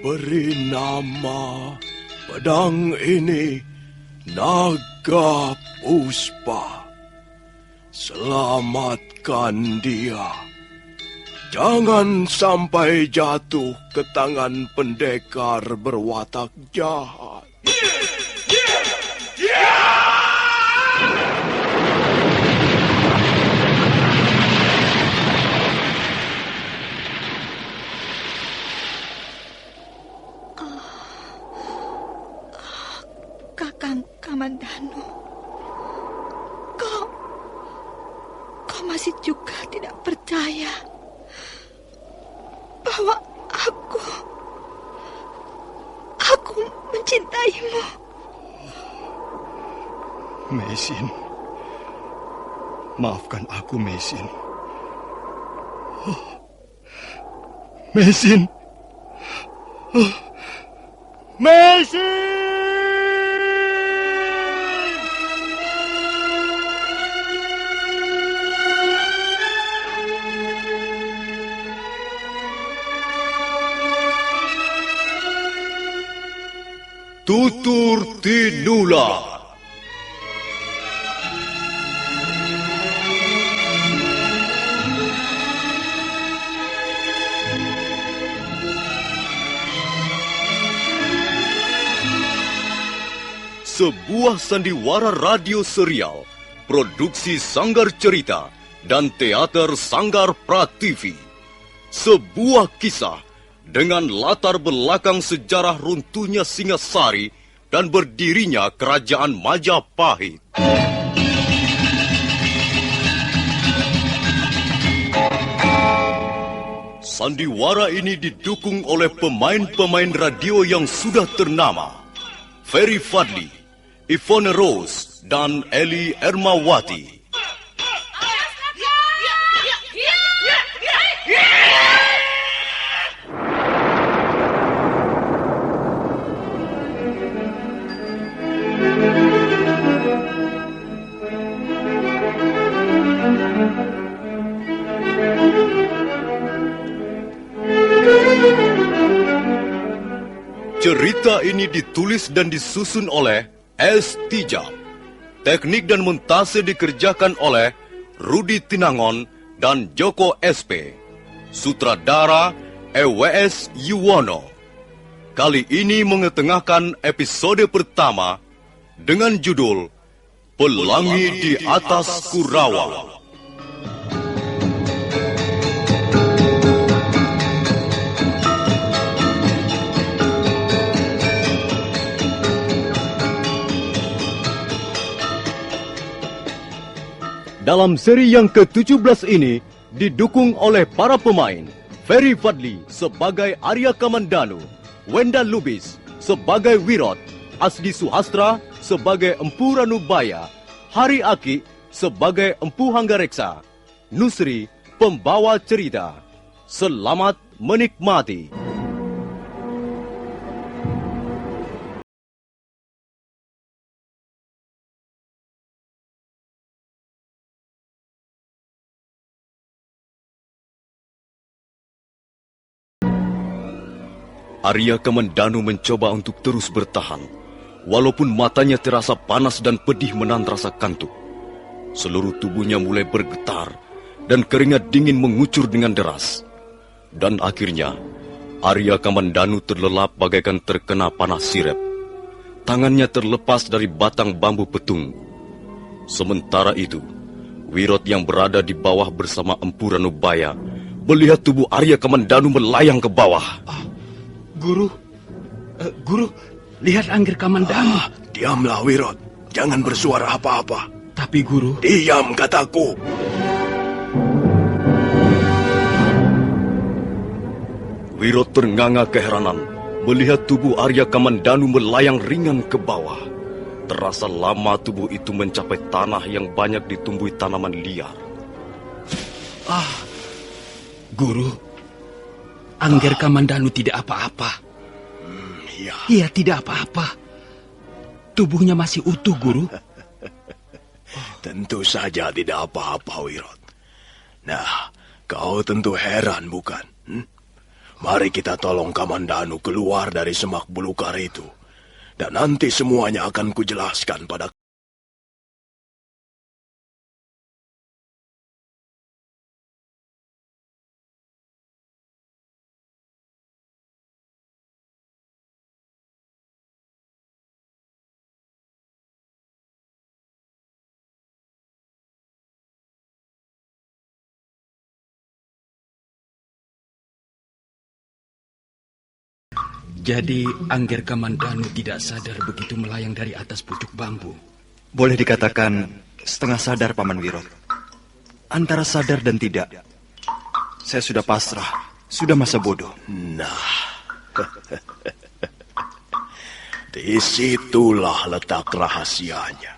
Beri nama pedang ini Naga Puspa. Selamatkan dia. Jangan sampai jatuh ke tangan pendekar berwatak jahat. Kakang Kamandanu, kau masih juga tidak percaya bahwa aku mencintaimu. Meisin, maafkan aku, Meisin. Meisin, Meisin. Tutur Tinula. Sebuah sandiwara radio serial, produksi Sanggar Cerita dan Teater Sanggar Prativi. Sebuah kisah dengan latar belakang sejarah runtuhnya Singasari dan berdirinya Kerajaan Majapahit. Sandiwara ini didukung oleh pemain-pemain radio yang sudah ternama. Ferry Fadli, Ivone Rose, dan Eli Ermawati. Cerita ini ditulis dan disusun oleh S. Tijab. Teknik dan montase dikerjakan oleh Rudi Tinangon dan Joko SP. Sutradara EWS Yuwono. Kali ini mengetengahkan episode pertama dengan judul Pelangi di Atas Kurawa. Dalam seri yang ke-17 ini didukung oleh para pemain Ferry Fadli sebagai Arya Kamandanu, Wenda Lubis sebagai Wirot, Asdi Suhastra sebagai Empu Ranubaya, Hari Aki sebagai Empu Hanggareksa, Nusri pembawa cerita. Selamat menikmati. Arya Kamandanu mencoba untuk terus bertahan, walaupun matanya terasa panas dan pedih menahan rasa kantuk. Seluruh tubuhnya mulai bergetar, dan keringat dingin mengucur dengan deras. Dan akhirnya, Arya Kamandanu terlelap bagaikan terkena panas sirep. Tangannya terlepas dari batang bambu petung. Sementara itu, Wirot yang berada di bawah bersama Empu Ranubaya melihat tubuh Arya Kamandanu melayang ke bawah. Guru, lihat Angger Kamandanu. Diamlah, Wirot. Jangan bersuara apa-apa. Tapi, Guru... Diam, kataku. Wirot ternganga keheranan melihat tubuh Arya Kamandanu melayang ringan ke bawah. Terasa lama tubuh itu mencapai tanah yang banyak ditumbuhi tanaman liar. Guru, Angger Kamandanu tidak apa-apa. Iya, tidak apa-apa. Tubuhnya masih utuh, Guru. Tentu saja tidak apa-apa, Wirot. Nah, kau tentu heran, bukan? Mari kita tolong Kamandanu keluar dari semak belukar itu. Dan nanti semuanya akan kujelaskan pada... Jadi Angger Kamandanu tidak sadar begitu melayang dari atas pucuk bambu. Boleh dikatakan setengah sadar, Paman Wirot. Antara sadar dan tidak. Saya sudah pasrah, sudah masa bodoh. Nah, disitulah letak rahasianya.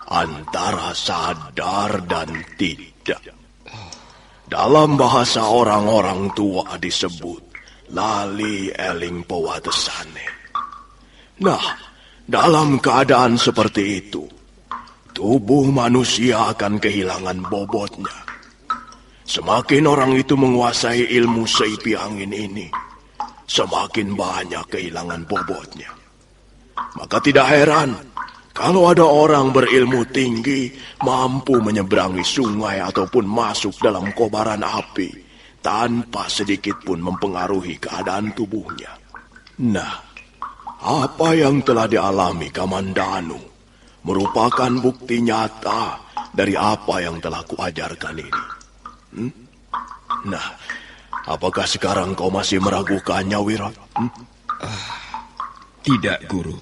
Antara sadar dan tidak. Dalam bahasa orang-orang tua disebut lali eling pewatesane. Nah, dalam keadaan seperti itu, tubuh manusia akan kehilangan bobotnya. Semakin orang itu menguasai ilmu seipi angin ini, semakin banyak kehilangan bobotnya. Maka tidak heran kalau ada orang berilmu tinggi mampu menyeberangi sungai ataupun masuk dalam kobaran api tanpa sedikit pun mempengaruhi keadaan tubuhnya. Nah, apa yang telah dialami Kamandanu merupakan bukti nyata dari apa yang telah kuajarkan ini. Nah, apakah sekarang kau masih meragukannya, Wirot? Tidak, Guru.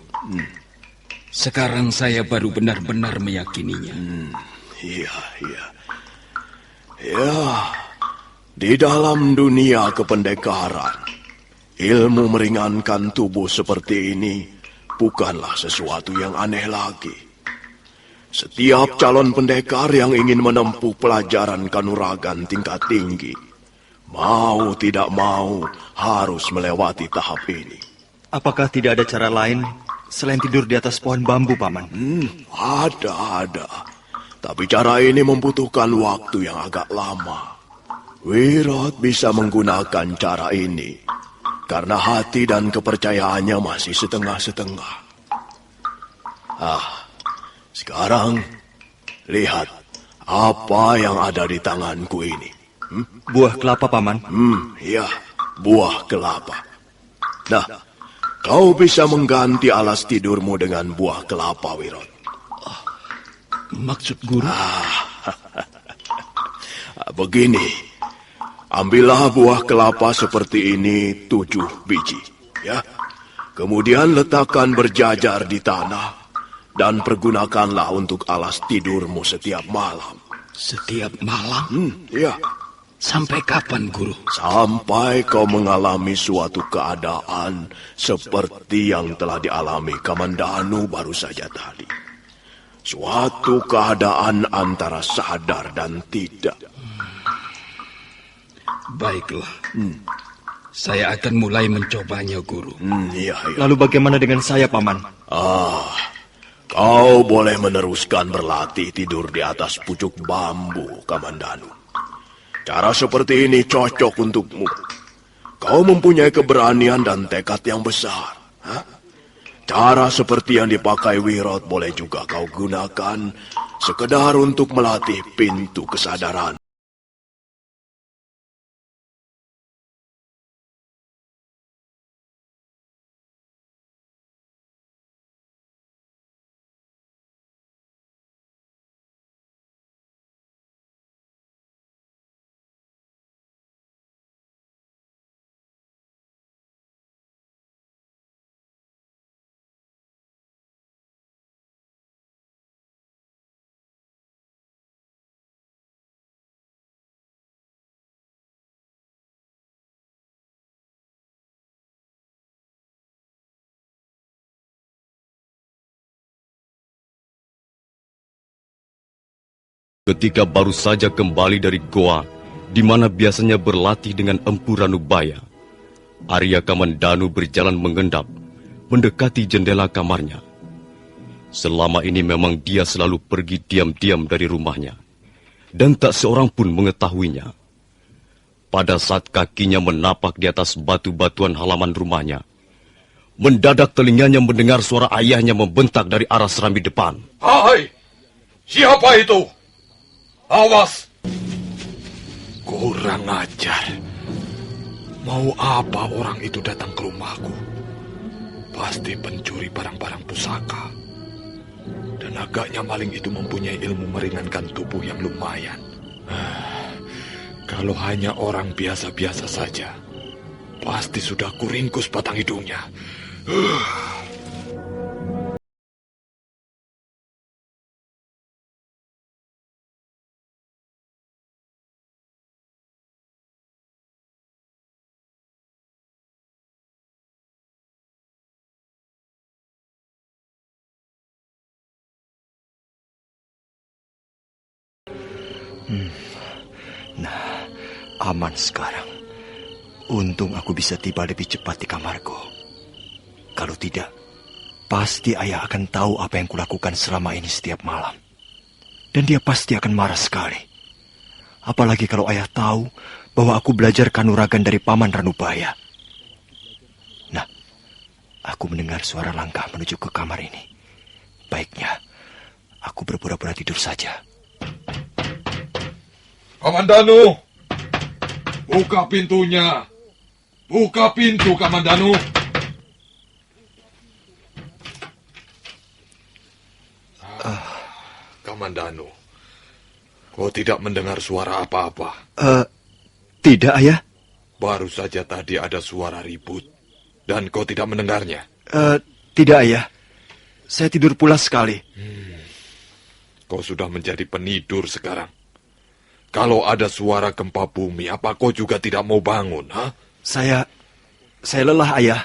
Sekarang saya baru benar-benar meyakininya. Iya. Di dalam dunia kependekaran, ilmu meringankan tubuh seperti ini bukanlah sesuatu yang aneh lagi. Setiap calon pendekar yang ingin menempuh pelajaran kanuragan tingkat tinggi, mau tidak mau harus melewati tahap ini. Apakah tidak ada cara lain selain tidur di atas pohon bambu, Paman? Ada. Tapi cara ini membutuhkan waktu yang agak lama. Wirot bisa menggunakan cara ini karena hati dan kepercayaannya masih setengah-setengah. Sekarang lihat apa yang ada di tanganku ini. Buah kelapa, Paman. Iya, buah kelapa. Nah, kau bisa mengganti alas tidurmu dengan buah kelapa, Wirot. Maksud Guru? Begini. Ambillah buah kelapa seperti ini 7 biji, ya. Kemudian letakkan berjajar di tanah dan pergunakanlah untuk alas tidurmu setiap malam. Setiap malam? Ya. Sampai kapan, Guru? Sampai kau mengalami suatu keadaan seperti yang telah dialami Kamandanu baru saja tadi. Suatu keadaan antara sadar dan tidak. Baiklah. Saya akan mulai mencobanya, Guru. Iya. Lalu bagaimana dengan saya, Paman? Kau boleh meneruskan berlatih tidur di atas pucuk bambu, Kamandanu. Cara seperti ini cocok untukmu. Kau mempunyai keberanian dan tekad yang besar. Cara seperti yang dipakai Wirot boleh juga kau gunakan sekedar untuk melatih pintu kesadaran. Ketika baru saja kembali dari goa, di mana biasanya berlatih dengan Empu Ranubaya, Arya Kamandanu berjalan mengendap, mendekati jendela kamarnya. Selama ini memang dia selalu pergi diam-diam dari rumahnya, dan tak seorang pun mengetahuinya. Pada saat kakinya menapak di atas batu-batuan halaman rumahnya, mendadak telinganya mendengar suara ayahnya membentak dari arah serambi depan. Hai, siapa itu? Awas! Kurang ajar. Mau apa orang itu datang ke rumahku? Pasti pencuri barang-barang pusaka. Dan agaknya maling itu mempunyai ilmu meringankan tubuh yang lumayan. Kalau hanya orang biasa-biasa saja, pasti sudah kuringkus batang hidungnya. Nah, aman sekarang. Untung aku bisa tiba lebih cepat di kamarku. Kalau tidak, pasti ayah akan tahu apa yang kulakukan selama ini setiap malam. Dan dia pasti akan marah sekali. Apalagi kalau ayah tahu bahwa aku belajar kanuragan dari Paman Ranubaya. Nah, aku mendengar suara langkah menuju ke kamar ini. Baiknya, aku berpura-pura tidur saja. Kamandanu, buka pintunya. Buka pintu, Kamandanu. Kamandanu, kau tidak mendengar suara apa-apa? Tidak, ayah. Baru saja tadi ada suara ribut, dan kau tidak mendengarnya? Tidak, ayah. Saya tidur pulas sekali. Kau sudah menjadi penidur sekarang. Kalau ada suara gempa bumi, apa kau juga tidak mau bangun, ha? Saya lelah, ayah.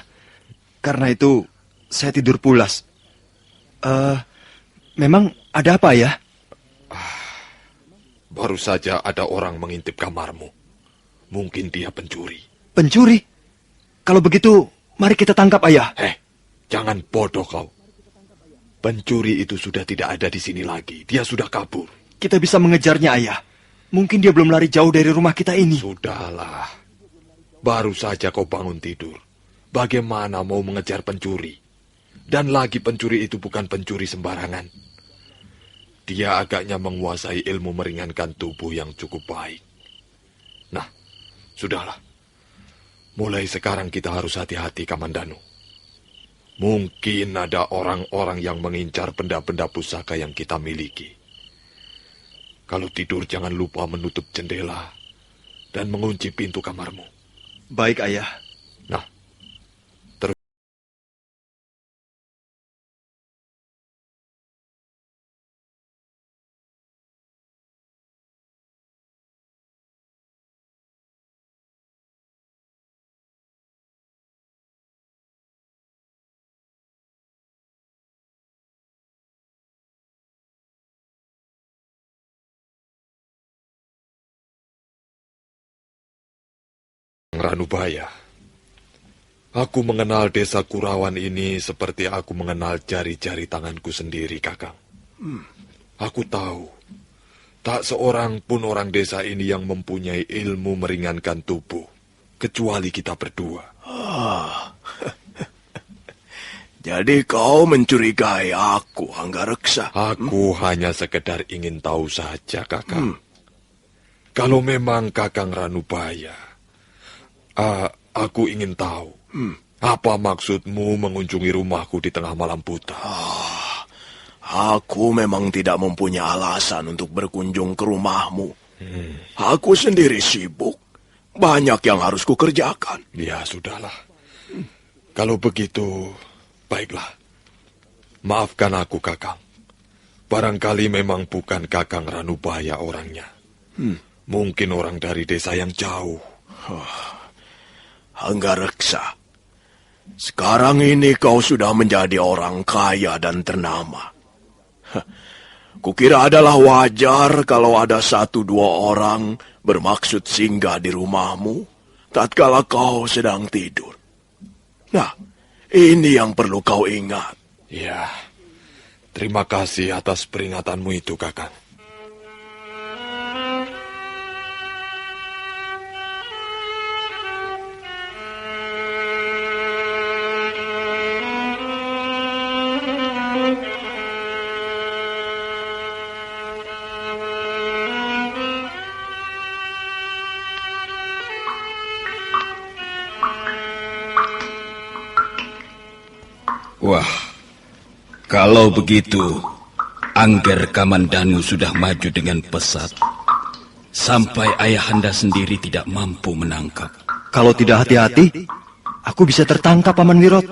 Karena itu, saya tidur pulas. Memang ada apa, ayah? Baru saja ada orang mengintip kamarmu. Mungkin dia pencuri. Pencuri? Kalau begitu, mari kita tangkap, ayah. Jangan bodoh kau. Pencuri itu sudah tidak ada di sini lagi. Dia sudah kabur. Kita bisa mengejarnya, ayah. Mungkin dia belum lari jauh dari rumah kita ini. Sudahlah. Baru saja kau bangun tidur. Bagaimana mau mengejar pencuri? Dan lagi pencuri itu bukan pencuri sembarangan. Dia agaknya menguasai ilmu meringankan tubuh yang cukup baik. Nah, sudahlah. Mulai sekarang kita harus hati-hati, Kamandanu. Mungkin ada orang-orang yang mengincar benda-benda pusaka yang kita miliki. Kalau tidur jangan lupa menutup jendela dan mengunci pintu kamarmu. Baik, ayah. Nah, Ranubaya, aku mengenal desa Kurawan ini seperti aku mengenal jari-jari tanganku sendiri, Kakang. Aku tahu, tak seorang pun orang desa ini yang mempunyai ilmu meringankan tubuh, kecuali kita berdua. Jadi kau mencurigai aku, Anggareksa? Aku hanya sekedar ingin tahu saja, Kakang. Kalau memang Kakang Ranubaya, aku ingin tahu, apa maksudmu mengunjungi rumahku di tengah malam buta? Aku memang tidak mempunyai alasan untuk berkunjung ke rumahmu. Aku sendiri sibuk. Banyak yang harus kukerjakan. Ya, sudahlah. Kalau begitu, baiklah. Maafkan aku, Kakang. Barangkali memang bukan Kakang Ranubaya orangnya. Mungkin orang dari desa yang jauh. Anggareksa, sekarang ini kau sudah menjadi orang kaya dan ternama. Kukira adalah wajar kalau ada 1-2 orang bermaksud singgah di rumahmu tatkala kau sedang tidur. Nah, ini yang perlu kau ingat. Ya, terima kasih atas peringatanmu itu, Kakang. Wah, kalau begitu, Angger Kamandanu sudah maju dengan pesat. Sampai ayahanda sendiri tidak mampu menangkap. Kalau tidak hati-hati, aku bisa tertangkap, Paman Wirot.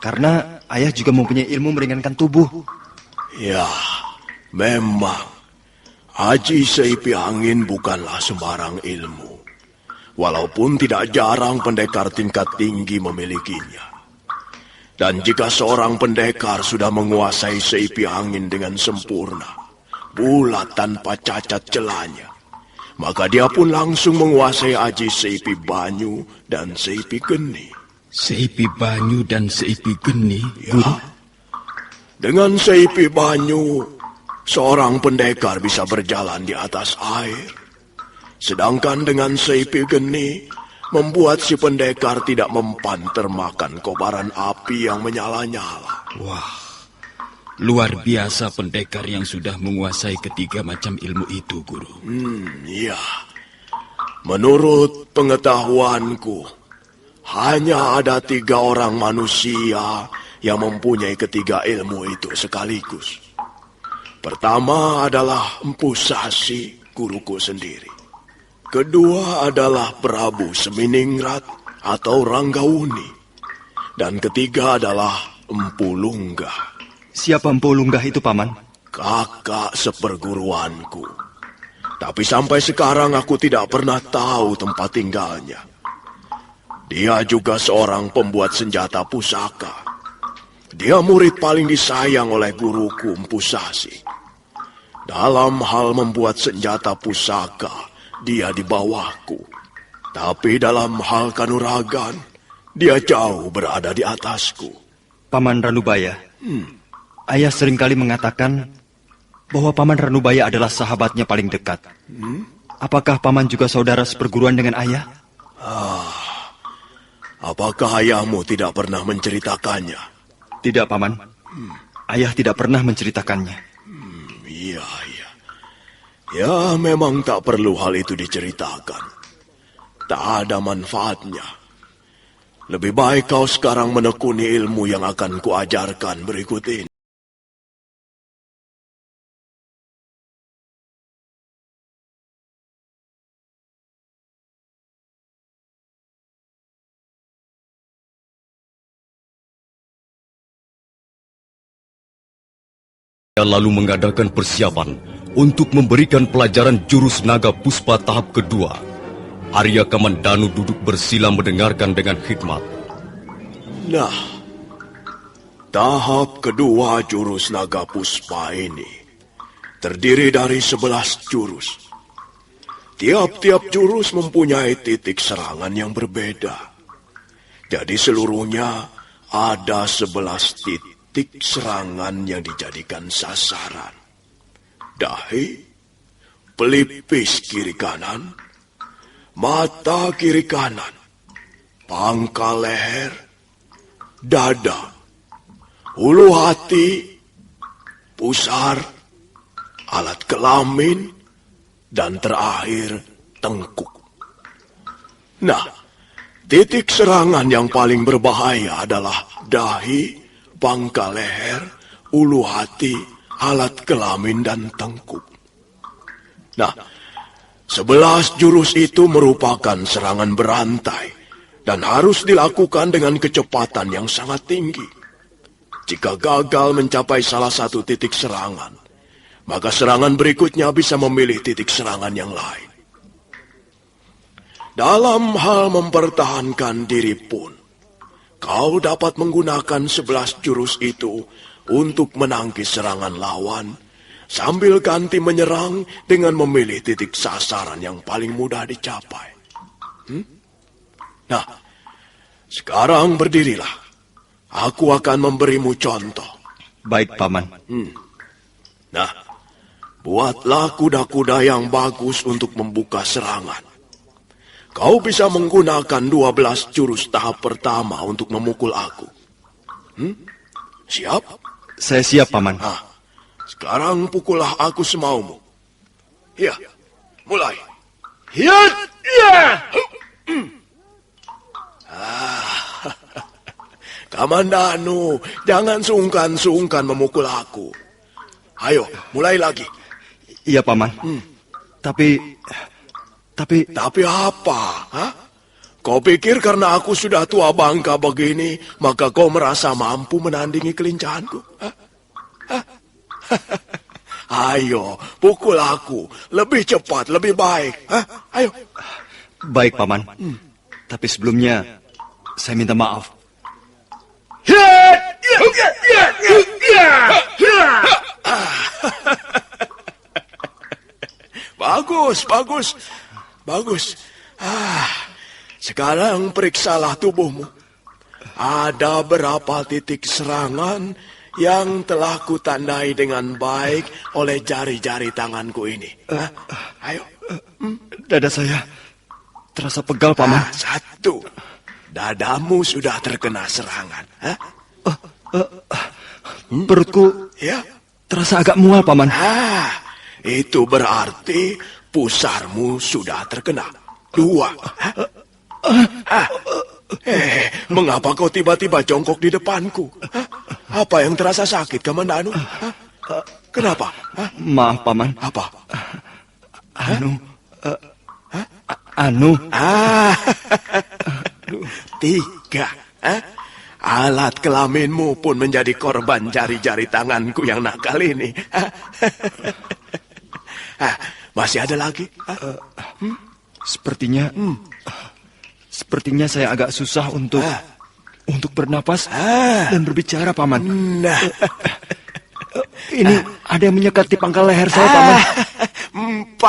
Karena ayah juga mempunyai ilmu meringankan tubuh. Ya, memang. Aji Seipi Angin bukanlah sembarang ilmu. Walaupun tidak jarang pendekar tingkat tinggi memilikinya. Dan jika seorang pendekar sudah menguasai Seipi Angin dengan sempurna, bulat tanpa cacat celanya, maka dia pun langsung menguasai Aji Seipi Banyu dan Seipi Geni. Seipi Banyu dan Seipi Geni, Guru? Ya, dengan Seipi Banyu, seorang pendekar bisa berjalan di atas air. Sedangkan dengan Seipi Geni, membuat si pendekar tidak mempan termakan kobaran api yang menyala-nyala. Wah, luar biasa pendekar yang sudah menguasai ketiga macam ilmu itu, Guru. Iya. Menurut pengetahuanku, hanya ada 3 orang manusia yang mempunyai ketiga ilmu itu sekaligus. Pertama adalah Empu Sasi, guruku sendiri. Kedua adalah Prabu Seminingrat atau Ranggawuni. Dan ketiga adalah Empu Lunggah. Siapa Empu Lunggah itu, Paman? Kakak seperguruanku. Tapi sampai sekarang aku tidak pernah tahu tempat tinggalnya. Dia juga seorang pembuat senjata pusaka. Dia murid paling disayang oleh guruku Empu Sasi. Dalam hal membuat senjata pusaka, dia di bawahku. Tapi dalam hal kanuragan, dia jauh berada di atasku. Paman Ranubaya, ayah seringkali mengatakan bahwa Paman Ranubaya adalah sahabatnya paling dekat. Apakah Paman juga saudara seperguruan dengan ayah? Apakah ayahmu tidak pernah menceritakannya? Tidak, Paman. Ayah tidak pernah menceritakannya. Iya. Ya, memang tak perlu hal itu diceritakan. Tak ada manfaatnya. Lebih baik kau sekarang menekuni ilmu yang akan kuajarkan berikut ini. Dia lalu mengadakan persiapan untuk memberikan pelajaran jurus naga puspa tahap kedua. Arya Kamandanu duduk bersila mendengarkan dengan khidmat. Nah, tahap kedua jurus naga puspa ini terdiri dari 11 jurus. Tiap-tiap jurus mempunyai titik serangan yang berbeda. Jadi seluruhnya ada 11 titik serangan yang dijadikan sasaran. Dahi, pelipis kiri kanan, mata kiri kanan, pangkal leher, dada, hulu hati, pusar, alat kelamin, dan terakhir tengkuk. Nah, titik serangan yang paling berbahaya adalah dahi, pangkal leher, ulu hati, alat kelamin, dan tengkuk. Nah, 11 jurus itu merupakan serangan berantai dan harus dilakukan dengan kecepatan yang sangat tinggi. Jika gagal mencapai salah satu titik serangan, maka serangan berikutnya bisa memilih titik serangan yang lain. Dalam hal mempertahankan diri pun, kau dapat menggunakan 11 jurus itu untuk menangkis serangan lawan, sambil ganti menyerang dengan memilih titik sasaran yang paling mudah dicapai. Nah, sekarang berdirilah. Aku akan memberimu contoh. Baik, Paman. Nah, buatlah kuda-kuda yang bagus untuk membuka serangan. Kau bisa menggunakan 12 jurus tahap pertama untuk memukul aku. Siap? Saya siap, Paman. Nah, sekarang pukullah aku semaumu. Ya, mulai. Hiat! Ya! Kamandanu, jangan sungkan-sungkan memukul aku. Ayo, mulai lagi. Iya, Paman. Tapi apa? Hah? Kau pikir karena aku sudah tua bangka begini, maka kau merasa mampu menandingi kelincahanku? Hah? Hah? Ayo, pukul aku. Lebih cepat, lebih baik. Hah? Ayo. baik, Paman. Tapi sebelumnya, saya minta maaf. Bagus. Sekarang periksalah tubuhmu. Ada berapa titik serangan yang telah kutandai dengan baik oleh jari-jari tanganku ini? Ayo. Dada saya terasa pegal, Paman. 1. Dadamu sudah terkena serangan. Perutku Ya. terasa agak mual, Paman. Itu berarti pusarmu sudah terkena. 2. Mengapa kau tiba-tiba jongkok di depanku? Apa yang terasa sakit, Kamandanu? Kenapa? Maaf, Paman. Apa? Anu. 3. Alat kelaminmu pun menjadi korban jari-jari tanganku yang nakal ini. Masih ada lagi? Sepertinya saya agak susah untuk bernapas dan berbicara, Paman. Nah. Ini ada yang menyekat di pangkal leher saya, Paman. 4.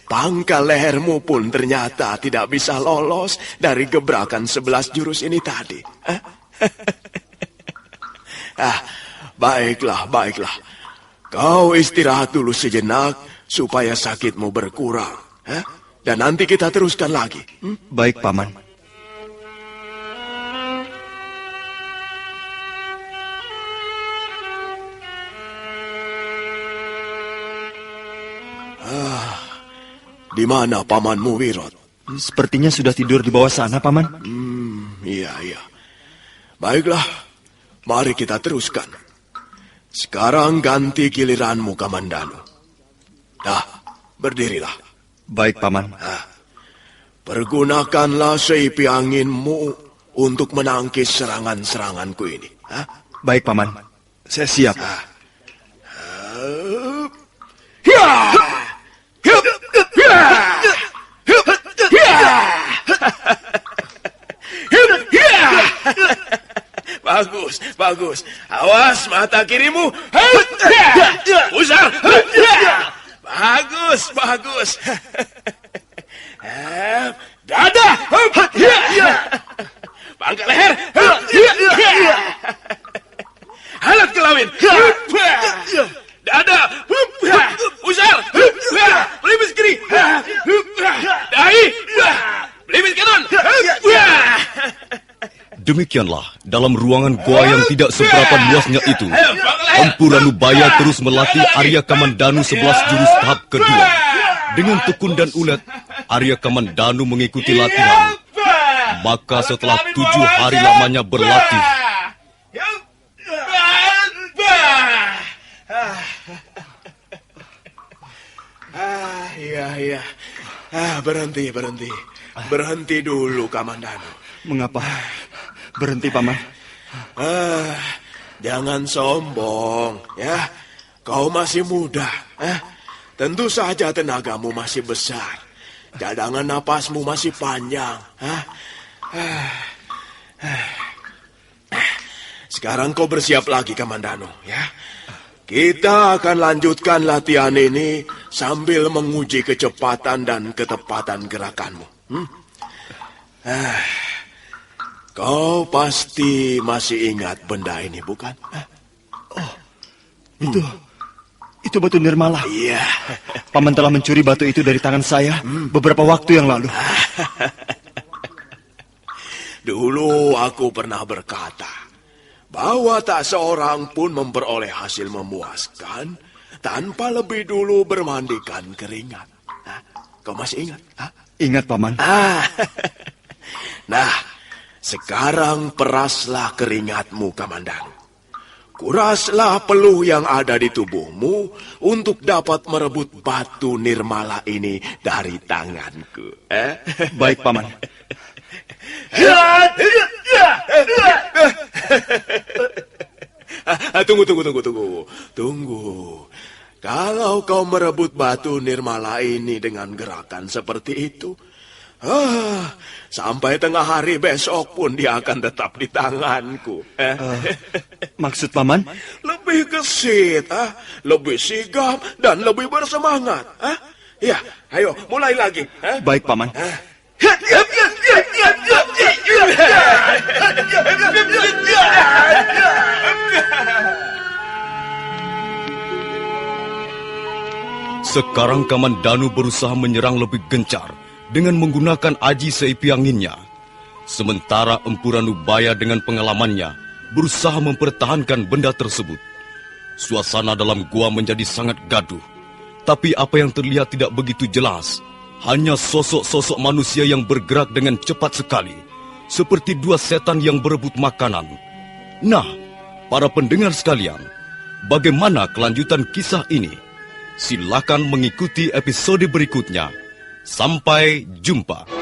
Pangkal lehermu pun ternyata tidak bisa lolos dari gebrakan 11 jurus ini tadi. Baiklah. Kau istirahat dulu sejenak supaya sakitmu berkurang. Dan nanti kita teruskan lagi. Baik, Paman. Di mana pamanmu, Wirot? Sepertinya sudah tidur di bawah sana, Paman. Iya. Baiklah, mari kita teruskan. Sekarang ganti giliranmu, Kamandanu. Berdirilah. Baik, Paman. Pergunakanlah seipi anginmu untuk menangkis serangan-seranganku ini. Baik, Paman. Saya siap. Bagus. Awas mata kirimu. Pusar. Bagus. Dada. Pangkal leher. Alat kelamin. Dada. Pusar. Pelipis kiri. Dahi. Pelipis kanan. Demikianlah, dalam ruangan goa yang tidak seberapa luasnya itu, Empu Ranubaya terus melatih Arya Kamandanu 11 jurus tahap kedua. Dengan tekun dan ulet, Arya Kamandanu mengikuti latihan. Maka setelah 7 hari lamanya berlatih, Iya. Berhenti. Berhenti dulu, Kamandanu. Mengapa? Berhenti, Paman. Jangan sombong, ya. Kau masih muda. Tentu saja tenagamu masih besar. Cadangan napasmu masih panjang. Sekarang kau bersiap lagi, Kamandanu, ya. Kita akan lanjutkan latihan ini sambil menguji kecepatan dan ketepatan gerakanmu. Kau pasti masih ingat benda ini, bukan? Itu batu nirmala. Iya. Paman telah mencuri batu itu dari tangan saya beberapa waktu yang lalu. Dulu aku pernah berkata bahwa tak seorang pun memperoleh hasil memuaskan tanpa lebih dulu bermandikan keringat. Kau masih ingat? Ingat, Paman. Nah, Sekarang peraslah keringatmu, Kamandanu. Kuraslah peluh yang ada di tubuhmu untuk dapat merebut batu nirmala ini dari tanganku. Baik, Paman. Tunggu. Kalau kau merebut batu nirmala ini dengan gerakan seperti itu, sampai tengah hari besok pun dia akan tetap di tanganku. Maksud Paman? Lebih gesit, lebih sigap, dan lebih bersemangat. Ya, ayo mulai lagi. Baik, Paman. Sekarang Kamandanu berusaha menyerang lebih gencar dengan menggunakan aji seipi anginnya. Sementara Empu Ranubaya dengan pengalamannya berusaha mempertahankan benda tersebut. Suasana dalam gua menjadi sangat gaduh. Tapi apa yang terlihat tidak begitu jelas. Hanya sosok-sosok manusia yang bergerak dengan cepat sekali. Seperti dua setan yang berebut makanan. Nah, para pendengar sekalian, bagaimana kelanjutan kisah ini? Silakan mengikuti episode berikutnya. Sampai jumpa.